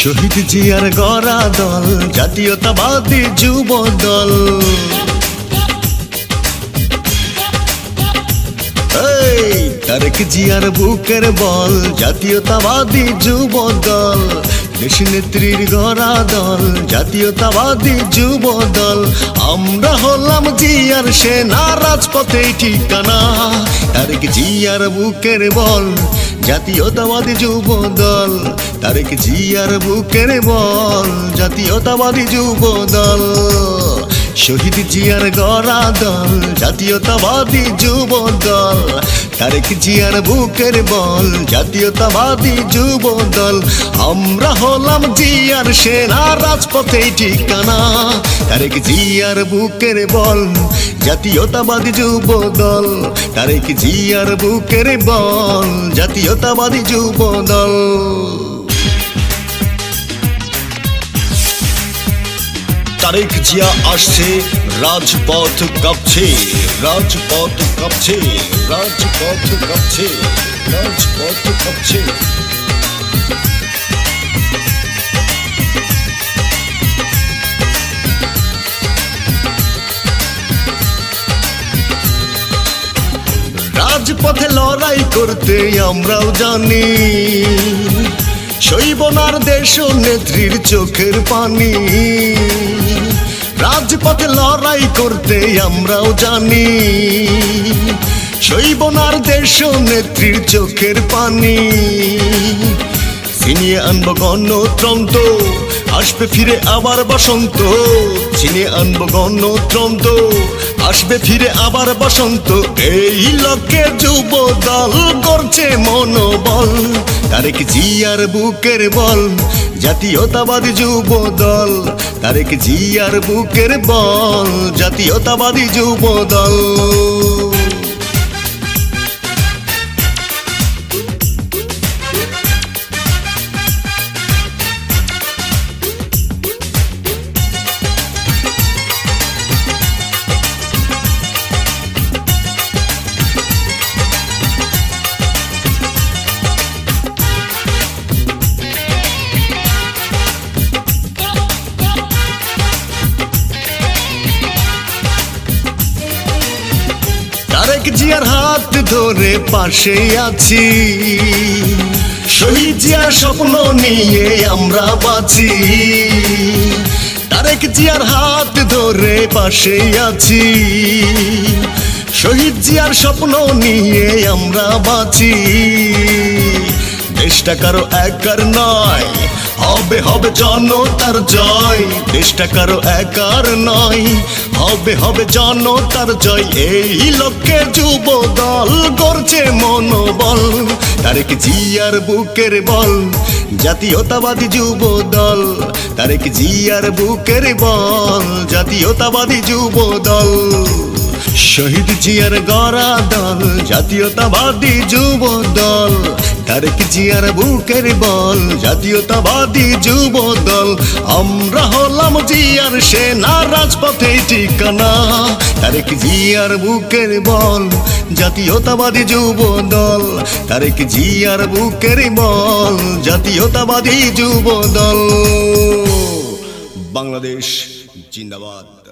শহীদ জিয়ার গড়া দল জাতীয়তাবাদী যুব দল। তারেক জিয়ার বুকের বল জাতীয়তাবাদী যুব দল। দেশ নেত্রীর গড়া দল জাতীয়তাবাদী যুব দল। আমরা হলাম জিয়ার সেনা, রাজপথে ঠিকানা। তারেক জিয়ার বুকের বল জাতীয়তাবাদী যুব দল। তারেক জিয়ার বুকের বল জাতীয়তাবাদী যুব দল। শহীদ জিয়ার গড়া দল জাতীয়তাবাদী যুব দল। তারেক জিয়ার বুকের বল জাতীয়তাবাদী যুব দল। আমরা হলাম জিয়ার সেনা, রাজপথে ঠিকানা। তারেক জিয়ার বুকের বল জাতীয়তাবাদী যুব দল। তারেক জিয়ার বুকের বল জাতীয়তাবাদী যুব দল। তারেক জিয়া আসছে, রাজপথ কাঁপছে, রাজপথ কাঁপছে, রাজপথ কাঁপছে, রাজপথ কাঁপছে। রাজপথে লড়াই করতে আমরাও জানি, সইবনার দেশ নেত্রীর চোখের পানি। রাজপথে লড়াই করতে আমরাও জানি, সইবনার দেশ নেত্রীর চোখের পানি। ছিনিয়ে আনবো গণতন্ত্র, আসবে ফিরে আবার বসন্ত। ছিনিয়ে আনবো গণতন্ত্র, আসবে ফিরে আবার বসন্ত। এই লক্ষ্যে যুব দল করছে মনোবল। তারেক জিয়ার বুকের বল জাতীয়তাবাদী যুব দল। তারেক জিয়ার বুকের বল জাতীয়তাবাদী যুব দল। তারেক জিয়ার হাত ধরে পাশে আছি, শহীদ জিয়ার স্বপ্ন নিয়ে আমরা বাঁচি। তারেক জিয়ার হাত ধরে পাশে আছি, শহীদ জিয়ার স্বপ্ন নিয়ে আমরা বাঁচি। দেশটা কারো একার নয়, হবে হবে জনতার জয়। দেশটা কারো একার নয়, হবে হবে জনতার জয়। এই লক্ষ্যে যুব দল করছে মনোবল। তারেক জিয়ার বুকের বল জাতীয়তাবাদী যুব দল। তারেক জিয়ার বুকের বল জাতীয়তাবাদী যুব দল। শহীদ জিয়ার গড়া দল জাতীয়তাবাদী যুব দল। তারেক জিয়ার বুকের বল জাতীয়তাবাদী যুব দল। আমরা হলাম জিয়ার সেনা, রাজপথে ঠিকানা। তারেক জিয়ার বুকের বল জাতীয়তাবাদী যুব দল। তারেক জিয়ার বুকের বল জাতীয়তাবাদী যুব দল। বাংলাদেশ জিন্দাবাদ।